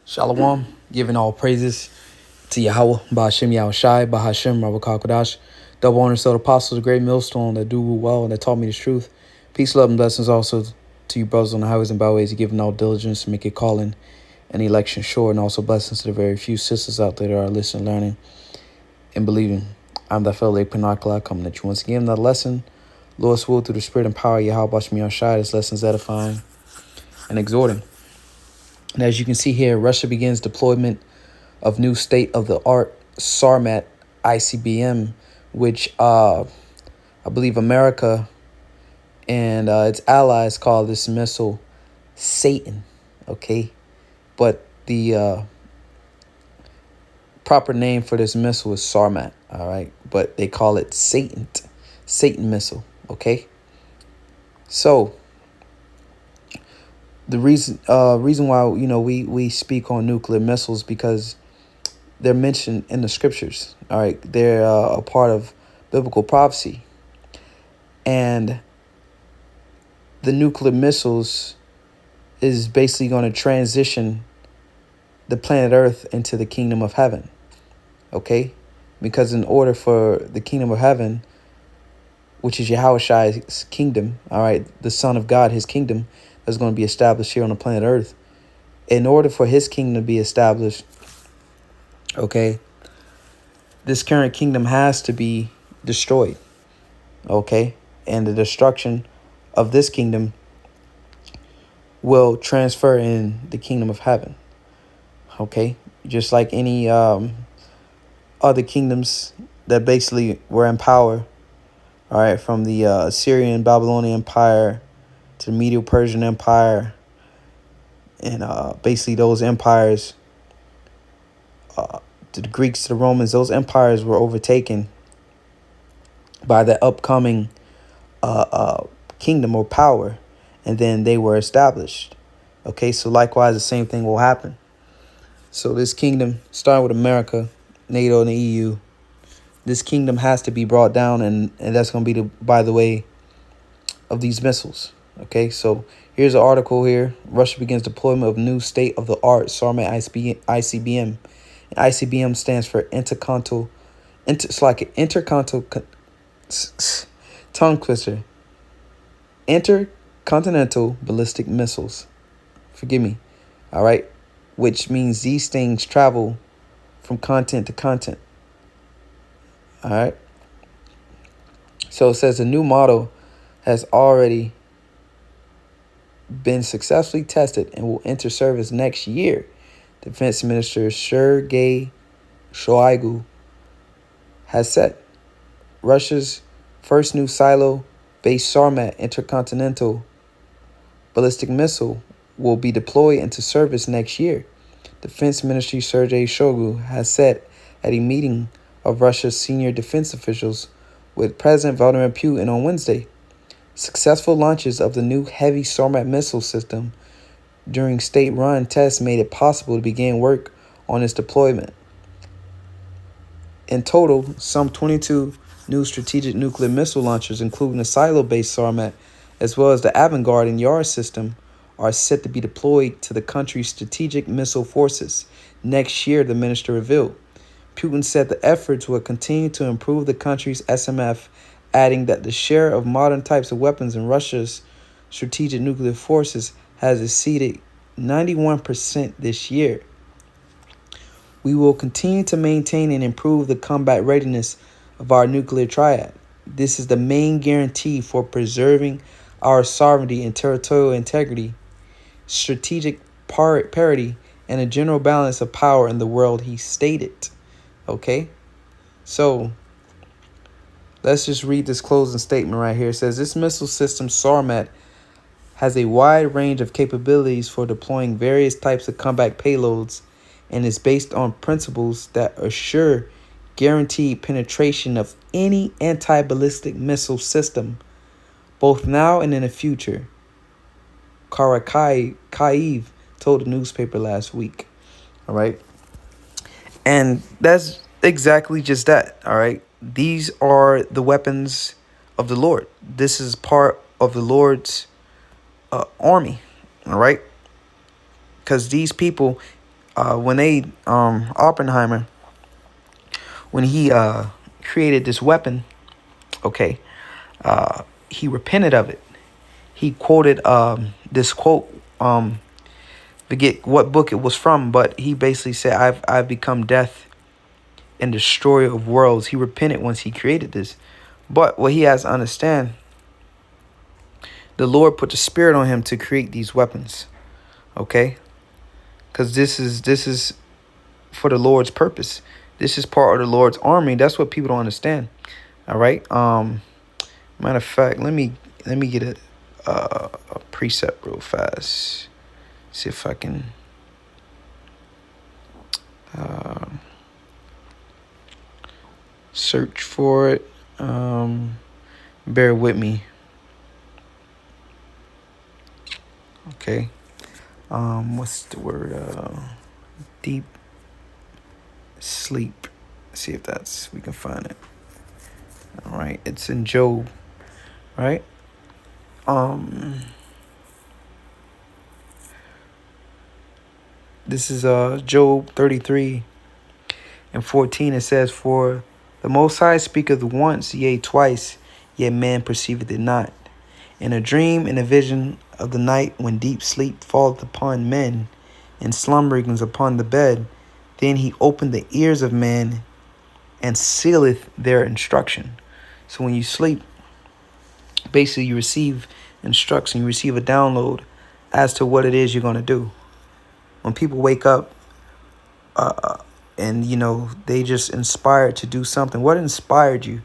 Shalom, giving all praises to Yahweh, Bahashem Yahushai, Bahashem Rabakah Kodash, double honor to the apostles, the great millstone that do well and that taught me the truth. Peace, love, and blessings also to you brothers on the highways and byways, giving all diligence to make it calling and election sure, and also blessings to the very few sisters out there that are listening, learning, and believing. I'm that fellow Pinocchio coming at you once again. Another lesson, Lord's will through the spirit and power of Yahweh Bahashem Yahushai. This lesson's edifying and exhorting. And as you can see here, Russia begins deployment of new state-of-the-art Sarmat ICBM, which I believe America and its allies call this missile Satan, okay? But the proper name for this missile is Sarmat, all right? But they call it Satan missile, okay? So the reason why we speak on nuclear missiles because they're mentioned in the scriptures. All right, they're a part of biblical prophecy, and the nuclear missiles is basically going to transition the planet Earth into the kingdom of heaven. Okay, because in order for the kingdom of heaven, which is Yahushai's kingdom, all right, the Son of God, his kingdom is going to be established here on the planet Earth. In order for his kingdom to be established, okay, this current kingdom has to be destroyed, okay? And the destruction of this kingdom will transfer in the kingdom of heaven, okay? Just like any other kingdoms that basically were in power, all right, from the Assyrian, Babylonian Empire to the Medo-Persian Empire, and basically those empires, to the Greeks, to the Romans, those empires were overtaken by the upcoming kingdom or power, and then they were established. Okay, so likewise, the same thing will happen. So this kingdom, starting with America, NATO, and the EU, this kingdom has to be brought down, and that's going to be by the way of these missiles. Okay, so here's an article here. Russia begins deployment of new state-of-the-art Sarmat ICBM. And ICBM stands for tongue twister. Intercontinental ballistic missiles. Forgive me. All right, which means these things travel from continent to continent. All right. So it says a new model has already been successfully tested and will enter service next year. Defense Minister Sergei Shoigu has said Russia's first new silo-based Sarmat intercontinental ballistic missile will be deployed into service next year. Defense Ministry Sergei Shoigu has said at a meeting of Russia's senior defense officials with President Vladimir Putin on Wednesday. Successful launches of the new heavy Sarmat missile system during state-run tests made it possible to begin work on its deployment. In total, some 22 new strategic nuclear missile launchers, including the silo-based Sarmat, as well as the Avangard and Yar system, are set to be deployed to the country's strategic missile forces next year, the minister revealed. Putin said the efforts will continue to improve the country's SMF, adding that the share of modern types of weapons in Russia's strategic nuclear forces has exceeded 91% this year. We will continue to maintain and improve the combat readiness of our nuclear triad. This is the main guarantee for preserving our sovereignty and territorial integrity, strategic parity, and a general balance of power in the world, he stated. Okay? So let's just read this closing statement right here. It says, this missile system, Sarmat, has a wide range of capabilities for deploying various types of combat payloads and is based on principles that assure guaranteed penetration of any anti-ballistic missile system, both now and in the future, Karakayev told the newspaper last week. All right? And that's exactly just that, all right? These are the weapons of the Lord. This is part of the Lord's army, all right? Because these people, when they Oppenheimer, when he created this weapon, okay, he repented of it. He quoted this quote, forget what book it was from, but he basically said, I've become death and destroyer of worlds. He repented once he created this. But what he has to understand, the Lord put the spirit on him to create these weapons. Okay? Because this is for the Lord's purpose. This is part of the Lord's army. That's what people don't understand. All right. Matter of fact, let me get a precept real fast. See if I can search for it. Bear with me. Okay. What's the word? Deep sleep. See if we can find it. All right. It's in Job. Right. This is Job 33:14. It says, "For the Most High speaketh once, yea, twice, yet man perceiveth it not. In a dream, in a vision of the night, when deep sleep falleth upon men, and slumberings upon the bed, then he opened the ears of man, and sealeth their instruction." So when you sleep, basically you receive instruction, you receive a download as to what it is you're going to do. When people wake up and, they just inspired to do something, what inspired you?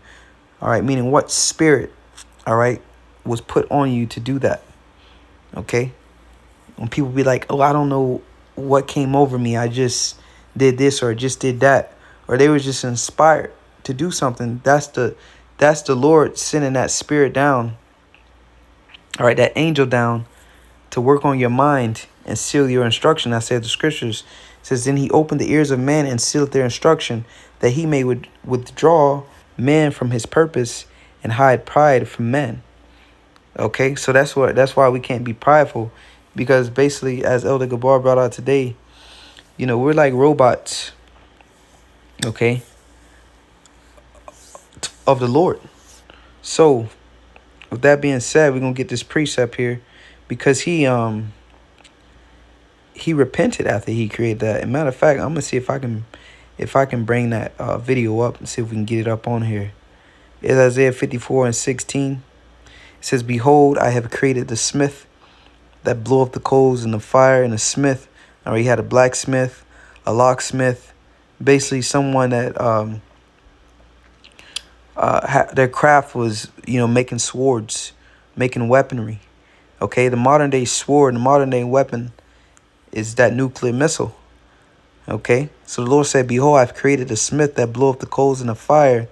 All right, meaning what spirit, all right, was put on you to do that? Okay? When people be like, oh, I don't know what came over me. I just did this or just did that. Or they were just inspired to do something. That's the Lord sending that spirit down. All right, that angel down to work on your mind and seal your instruction. I said the scriptures says, then he opened the ears of man and sealed their instruction, that he may withdraw man from his purpose and hide pride from men. Okay, so that's why we can't be prideful, because basically, as Elder Gabar brought out today, we're like robots, okay, of the Lord. So with that being said, we're gonna get this precept here, because he repented after he created that. And matter of fact, I'm gonna see if I can bring that video up and see if we can get it up on here. It's Isaiah 54:16. It says, "Behold, I have created the smith that bloweth the coals in the fire," and a smith. Or he had a blacksmith, a locksmith, basically someone that their craft was making swords, making weaponry. Okay, the modern day sword, the modern day weapon is that nuclear missile. Okay, so the Lord said, "Behold, I've created a smith that bloweth the coals in the fire,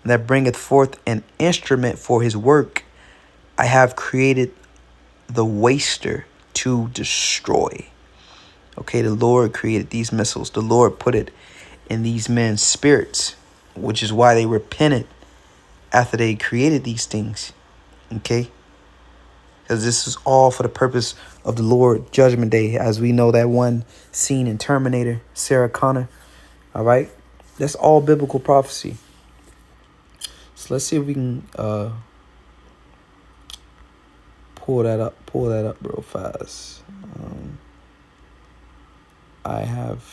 and that bringeth forth an instrument for his work. I have created the waster to destroy." Okay, the Lord created these missiles. The Lord put it in these men's spirits, which is why they repented after they created these things. Okay, because this is all for the purpose of the Lord Judgment Day, as we know that one scene in Terminator, Sarah Connor. All right, that's all biblical prophecy. So let's see if we can pull that up real fast. I have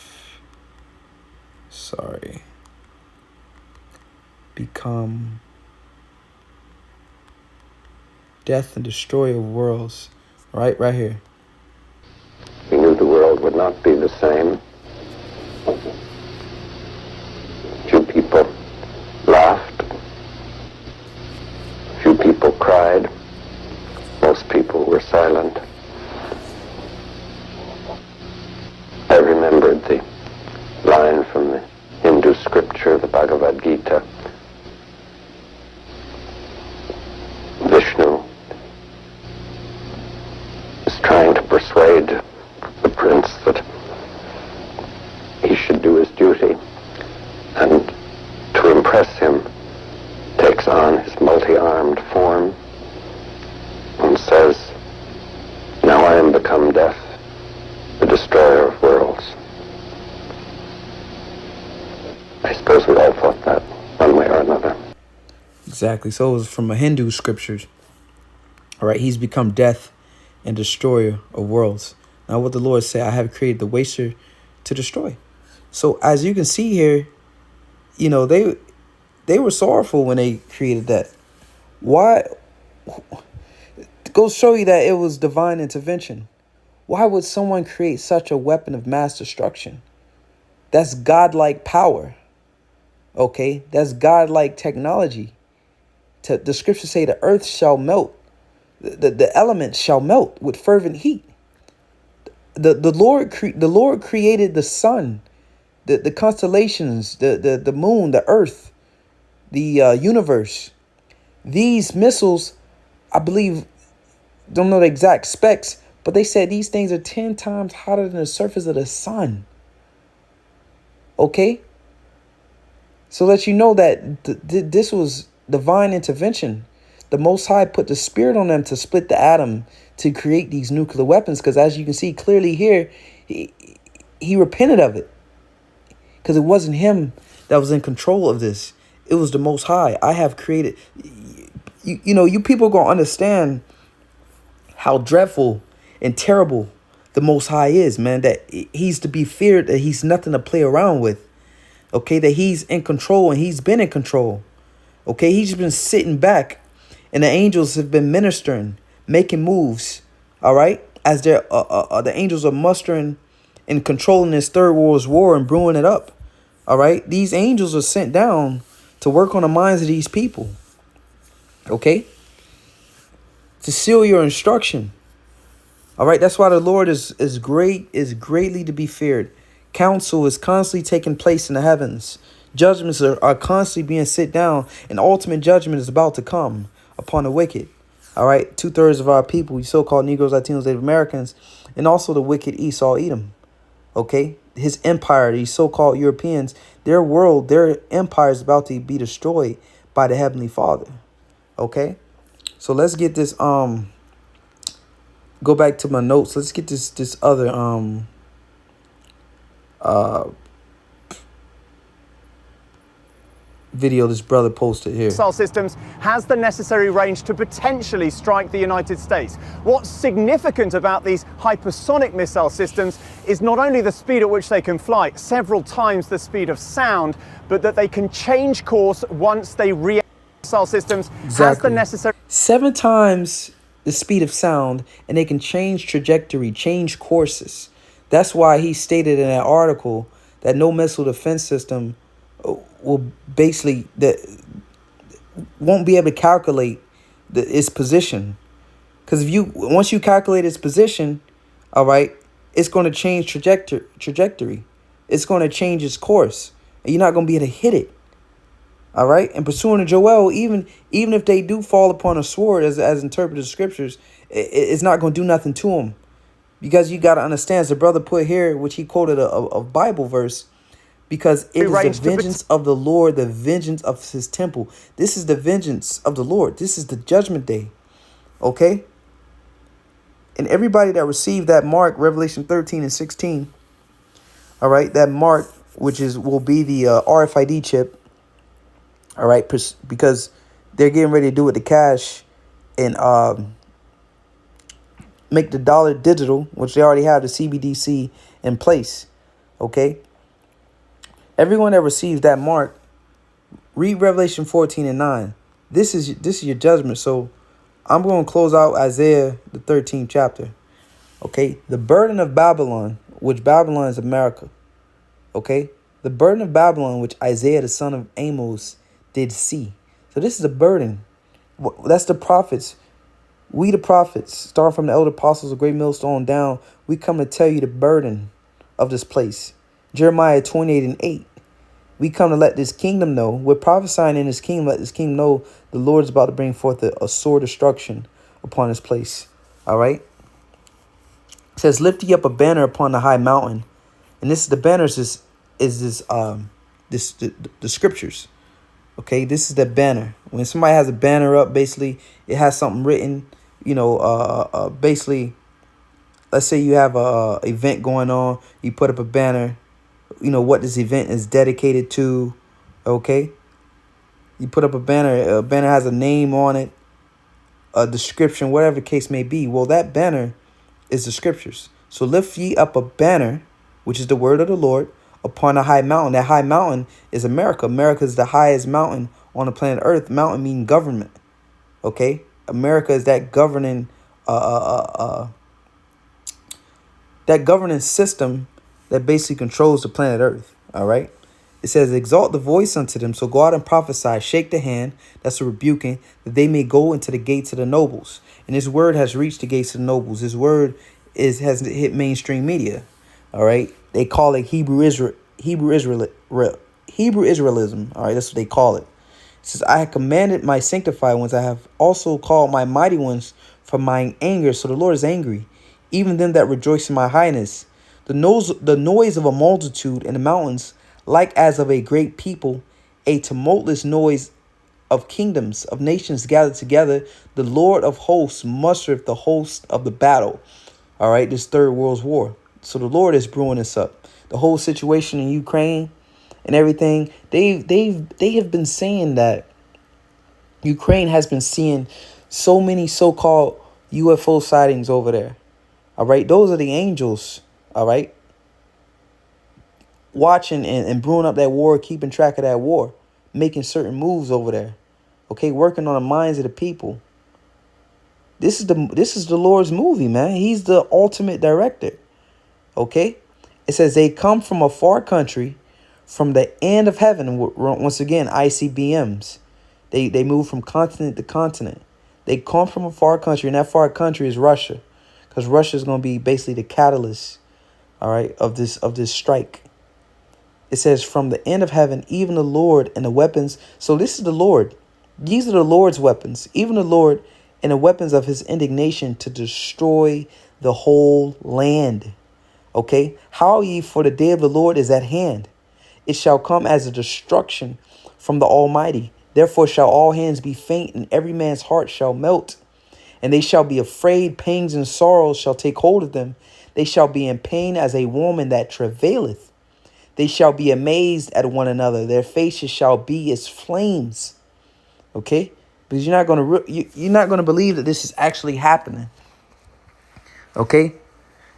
become death and destroyer of worlds. Right here. He knew the world would not be the same. Few people laughed. Few people cried. Most people were silent. I remembered the line from the Hindu scripture, the Bhagavad Gita. Vishnu is trying to persuade the prince that he should do his duty, and to impress him takes on his multi-armed form and says, "Now I am become death, the destroyer of worlds." Exactly. So it was from a Hindu scriptures. All right. He's become death and destroyer of worlds. Now what the Lord said, I have created the waster to destroy. So as you can see here, they were sorrowful when they created that. Why? Go show you that it was divine intervention. Why would someone create such a weapon of mass destruction? That's godlike power. Okay, that's godlike technology. The scriptures say the earth shall melt, the elements shall melt with fervent heat. The Lord created the sun, the constellations, the moon, the earth, the universe. These missiles, I believe, don't know the exact specs, but they said these things are 10 times hotter than the surface of the sun. Okay? So that you know that this was divine intervention. The Most High put the spirit on them to split the atom to create these nuclear weapons. Because as you can see clearly here, he repented of it. Because it wasn't him that was in control of this. It was the Most High. I have created. You people going to understand how dreadful and terrible the Most High is, man. That he's to be feared, that he's nothing to play around with. Okay, that he's in control and he's been in control. Okay, he's been sitting back and the angels have been ministering, making moves. All right, as the angels are mustering and controlling this third world's war and brewing it up. All right, these angels are sent down to work on the minds of these people. Okay, to seal your instruction. All right, that's why the Lord is greatly to be feared. Counsel is constantly taking place in the heavens. Judgments are constantly being sit down, and ultimate judgment is about to come upon the wicked. All right, 2/3 of our people, so-called Negroes, Latinos, Native Americans, and also the wicked Esau, Edom. Okay, his empire, these so-called Europeans, their world, their empire is about to be destroyed by the Heavenly Father. Okay, so let's get this. Go back to my notes. Let's get this other video this brother posted here. Missile systems has the necessary range to potentially strike the United States. What's significant about these hypersonic missile systems is not only the speed at which they can fly, several times the speed of sound, but that they can change course once they missile systems has the necessary 7 times the speed of sound, and they can change trajectory, change courses. That's why he stated in that article that no missile defense system will basically won't be able to calculate its position. Because once you calculate its position, all right, it's going to change trajectory. It's going to change its course, and you're not going to be able to hit it. All right, and pursuing to Joel, even if they do fall upon a sword, as interpreted the scriptures, it's not going to do nothing to them, because you got to understand, as the brother put here, which he quoted a Bible verse. Because it is the vengeance of the Lord, the vengeance of his temple. This is the vengeance of the Lord. This is the judgment day. Okay? And everybody that received that mark, Revelation 13 and 16, all right, that mark, which will be the RFID chip, all right, because they're getting ready to do it to cash and make the dollar digital, which they already have the CBDC in place. Okay? Everyone that receives that mark, read Revelation 14 and 9. This is your judgment. So I'm going to close out Isaiah, the 13th chapter. Okay. The burden of Babylon, which Babylon is America. Okay. The burden of Babylon, which Isaiah, the son of Amos, did see. So this is a burden. That's the prophets. We, the prophets, starting from the elder apostles of Great Millstone down, we come to tell you the burden of this place. Jeremiah 28 and 8. We come to let this kingdom know. We're prophesying in this kingdom. Let this kingdom know the Lord is about to bring forth a sore destruction upon this place. All right. It says, lift ye up a banner upon the high mountain. And this is the banners the scriptures. Okay. This is the banner. When somebody has a banner up, basically it has something written, basically, let's say you have a event going on. You put up a banner. What this event is dedicated to, okay? You put up a banner has a name on it, a description, whatever the case may be. Well, that banner is the scriptures. So lift ye up a banner, which is the word of the Lord, upon a high mountain. That high mountain is America. America is the highest mountain on the planet Earth. Mountain meaning government. Okay? America is that governing that governing system that basically controls the planet Earth. All right. It says, exalt the voice unto them. So go out and prophesy, shake the hand. That's a rebuking, that they may go into the gates of the nobles. And this word has reached the gates of the nobles. This word has hit mainstream media. All right. They call it Hebrew Israelism. All right. That's what they call it. It says, I have commanded my sanctified ones. I have also called my mighty ones from mine anger. So the Lord is angry, even them that rejoice in my highness. The noise of a multitude in the mountains, like as of a great people, a tumultuous noise of kingdoms, of nations gathered together. The Lord of hosts mustereth the host of the battle. All right, this third world war. So the Lord is brewing this up. The whole situation in Ukraine and everything, they have been saying that Ukraine has been seeing so many so-called UFO sightings over there. All right, those are the angels. All right, watching and brewing up that war, keeping track of that war, making certain moves over there. Okay, working on the minds of the people. This is the Lord's movie, man. He's the ultimate director. Okay, it says they come from a far country, from the end of heaven. Once again, ICBMs. They move from continent to continent. They come from a far country, and that far country is Russia, because Russia is going to be basically the catalyst, all right, of this strike. It says, from the end of heaven, even the Lord and the weapons. So this is the Lord. These are the Lord's weapons, even the Lord and the weapons of his indignation to destroy the whole land. Okay, how ye, for the day of the Lord is at hand. It shall come as a destruction from the Almighty. Therefore shall all hands be faint, and every man's heart shall melt. And they shall be afraid, pangs and sorrows shall take hold of them. They shall be in pain as a woman that travaileth. They shall be amazed at one another. Their faces shall be as flames. Okay, because you're not gonna believe that this is actually happening. Okay,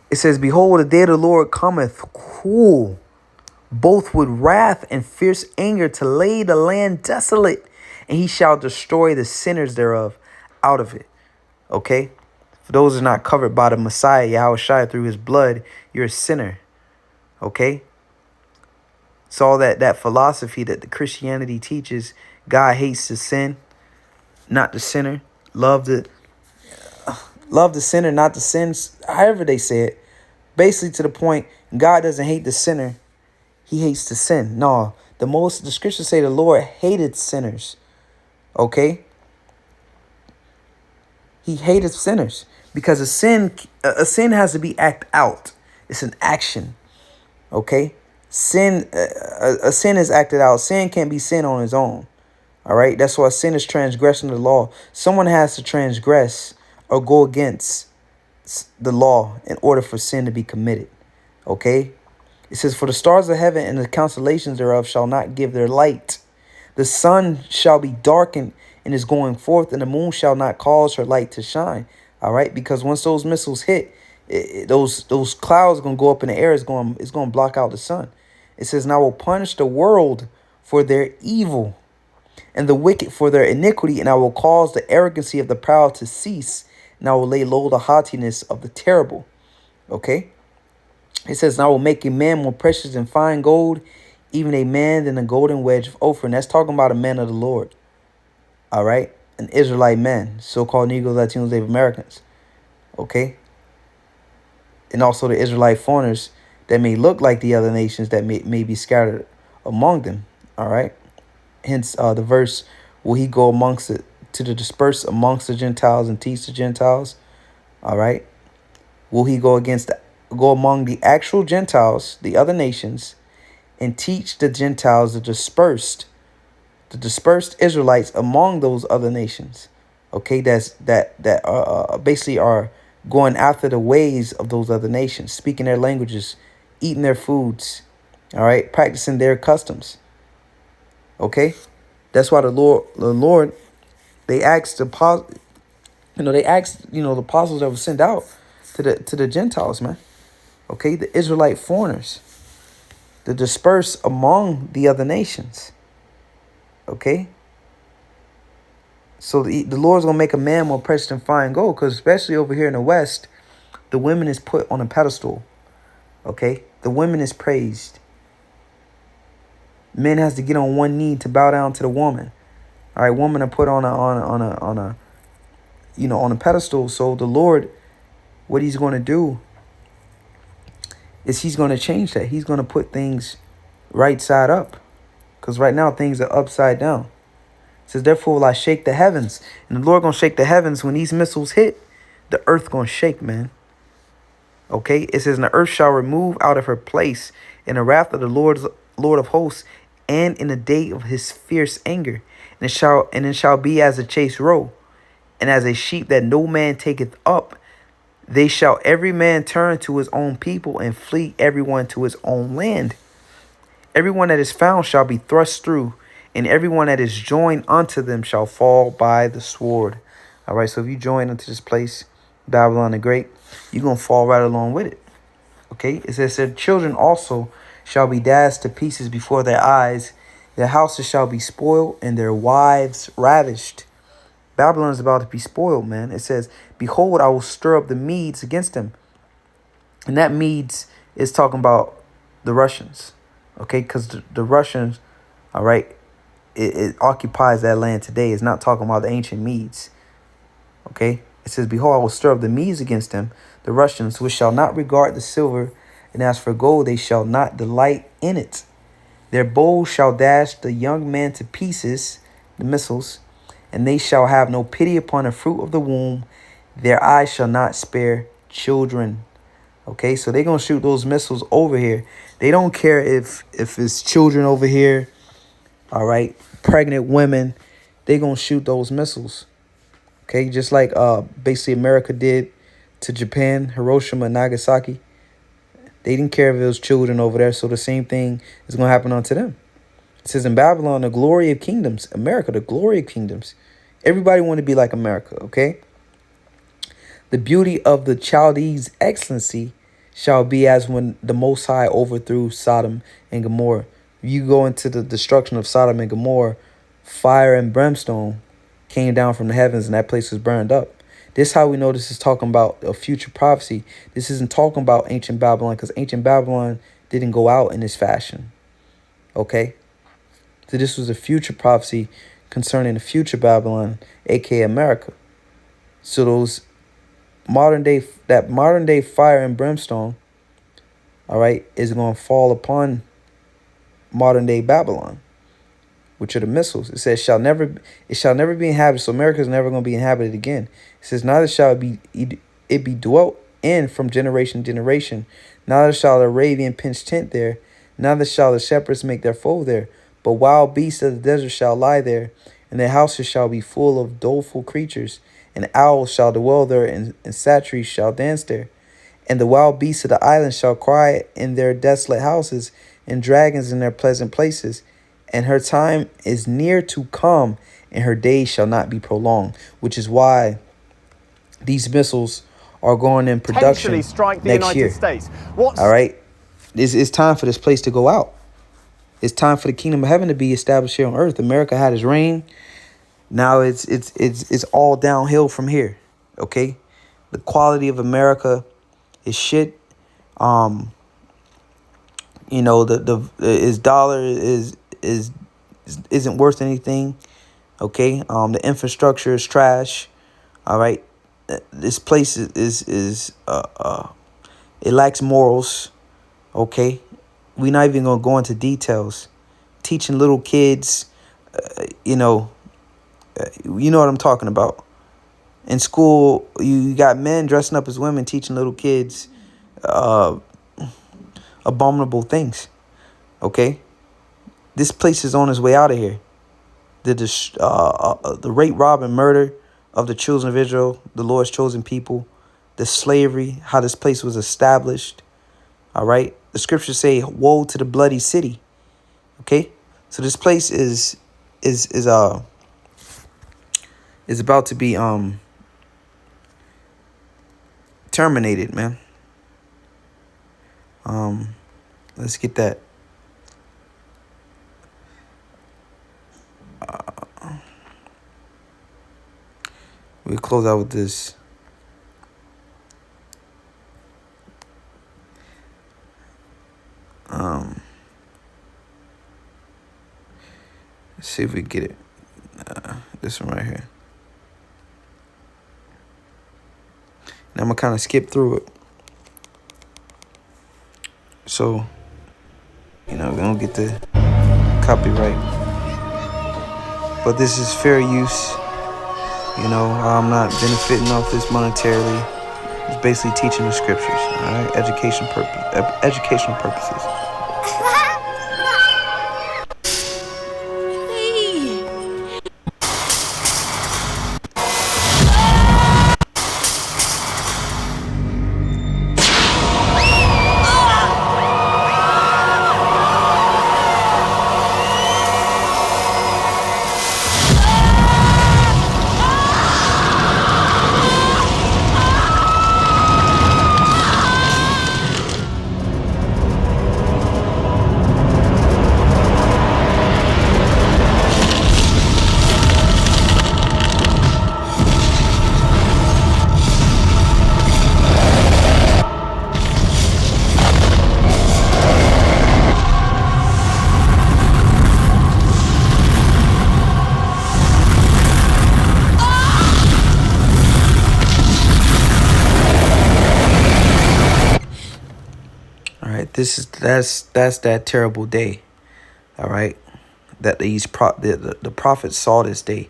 it says, behold, the day of the Lord cometh cool, both with wrath and fierce anger, to lay the land desolate, and he shall destroy the sinners thereof out of it. Okay, for those who are not covered by the Messiah, Yahushua, through his blood, you're a sinner. Okay. It's all that philosophy that the Christianity teaches. God hates the sin, not the sinner. Love the sinner, not the sins. However they say it. Basically to the point, God doesn't hate the sinner. He hates the sin. No, the scriptures say the Lord hated sinners. Okay? He hated sinners because a sin has to be acted out. It's an action. Okay? Sin, a sin is acted out. Sin can't be sin on its own. All right. That's why sin is transgression of the law. Someone has to transgress or go against the law in order for sin to be committed. Okay. It says, for the stars of heaven and the constellations thereof shall not give their light. The sun shall be darkened in his going forth, and the moon shall not cause her light to shine. All right. Because once those missiles hit, those clouds are going to go up in the air. It's going to block out the sun. It says, and I will punish the world for their evil and the wicked for their iniquity, and I will cause the arrogancy of the proud to cease, and I will lay low the haughtiness of the terrible. Okay. It says, and I will make a man more precious than fine gold, even a man than a golden wedge of Ophir. And that's talking about a man of the Lord. All right. An Israelite man, so-called Negroes, Latinos, Native Americans. Okay. And also the Israelite foreigners that may look like the other nations that may be scattered among them. All right. Hence the verse, will he go amongst it to the disperse amongst the Gentiles and teach the Gentiles? All right. Will he go among the actual Gentiles, the other nations, and teach the Gentiles, the dispersed Israelites among those other nations? Okay, that basically are going after the ways of those other nations, speaking their languages, eating their foods, all right, practicing their customs. Okay, That's why the Lord, they asked they asked, the apostles that were sent out to the Gentiles, man. Okay, the Israelite foreigners, to disperse among the other nations. Okay. So the Lord's gonna make a man more precious than fine gold, because especially over here in the West, the women is put on a pedestal. Okay, the women is praised. Men has to get on one knee to bow down to the woman. All right, women are put on a pedestal. So the Lord, what he's going to do is he's going to change that. He's going to put things right side up, because right now things are upside down. It says, therefore will I shake the heavens. And the Lord going to shake the heavens. When these missiles hit, the earth going to shake, man. Okay, it says, and the earth shall remove out of her place in the wrath of the Lord of hosts, and in the day of his fierce anger. And it shall be as a chased roe, and as a sheep that no man taketh up. They shall every man turn to his own people, and flee everyone to his own land. Everyone that is found shall be thrust through, and everyone that is joined unto them shall fall by the sword. All right, so if you join into this place, Babylon the Great, you're going to fall right along with it. Okay, it says, their children also shall be dashed to pieces before their eyes. Their houses shall be spoiled, and their wives ravished. Babylon is about to be spoiled, man. It says, behold, I will stir up the Medes against them. And that Medes is talking about the Russians. Okay, because the Russians, all right, it occupies that land today. It's not talking about the ancient Medes. Okay, it says, behold, I will stir up the Medes against them, the Russians, which shall not regard the silver, and as for gold, they shall not delight in it. Their bows shall dash the young man to pieces, the missiles, and they shall have no pity upon the fruit of the womb. Their eyes shall not spare children. Okay, so they're going to shoot those missiles over here. They don't care if it's children over here, all right, pregnant women. They're going to shoot those missiles. Okay, just like basically America did to Japan, Hiroshima and Nagasaki. They didn't care if it was children over there, so the same thing is going to happen unto them. It says, in Babylon, the glory of kingdoms, America, the glory of kingdoms. Everybody want to be like America, okay? The beauty of the Chaldees' excellency shall be as when the Most High overthrew Sodom and Gomorrah. You go into the destruction of Sodom and Gomorrah, fire and brimstone came down from the heavens, and that place was burned up. This is how we know this is talking about a future prophecy. This isn't talking about ancient Babylon, because ancient Babylon didn't go out in this fashion. Okay? So this was a future prophecy concerning the future Babylon, aka America. So that modern day fire and brimstone, all right, is going to fall upon modern day Babylon, which are the missiles. It says, it shall never be inhabited. So America is never going to be inhabited again. It says, neither shall it be dwelt in from generation to generation. Neither shall the Arabian pitch tent there. Neither shall the shepherds make their fold there. But wild beasts of the desert shall lie there, and their houses shall be full of doleful creatures. And owls shall dwell there, and satyrs shall dance there. And the wild beasts of the islands shall cry in their desolate houses, and dragons in their pleasant places. And her time is near to come, and her days shall not be prolonged. Which is why these missiles are going in production strike the next United year. States. All right, it's time for this place to go out. It's time for the kingdom of heaven to be established here on earth. America had its reign. Now it's all downhill from here. Okay, the quality of America is shit. The his dollar isn't worth anything. Okay, the infrastructure is trash. All right, this place is it lacks morals. Okay, we're not even gonna go into details. Teaching little kids, you know what I'm talking about. In school, you got men dressing up as women teaching little kids abominable things. Okay, this place is on its way out of here. The rape, rob, and murder of the children of Israel, the Lord's chosen people, the slavery, how this place was established. All right, the scriptures say, "Woe to the bloody city." Okay, so this place is is about to be terminated, man. Let's get that. We'll close out with this. Let's see if we get it. This one right here. And I'm gonna kind of skip through it. So, we don't get the copyright. But this is fair use. I'm not benefiting off this monetarily. It's basically teaching the scriptures, all right? Educational purposes. That's that terrible day, all right. That the prophet saw this day.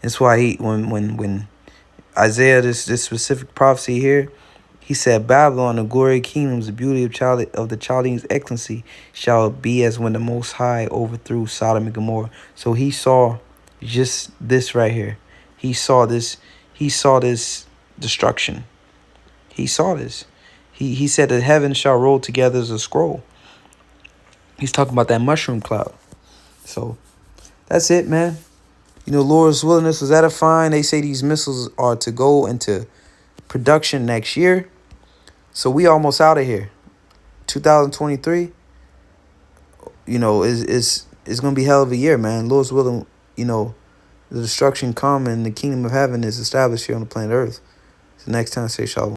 That's why when Isaiah this specific prophecy here, he said Babylon, the glory of kingdoms, the beauty of the Chaldeans' excellency shall be as when the Most High overthrew Sodom and Gomorrah. So he saw just this right here. He saw this. He saw this destruction. He saw this. He said that heaven shall roll together as a scroll. He's talking about that mushroom cloud. So that's it, man. Lord's willingness was edifying. They say these missiles are to go into production next year. So we almost out of here. 2023, is going to be hell of a year, man. Lord's willing, the destruction come and the kingdom of heaven is established here on the planet Earth. So next time, say shalom.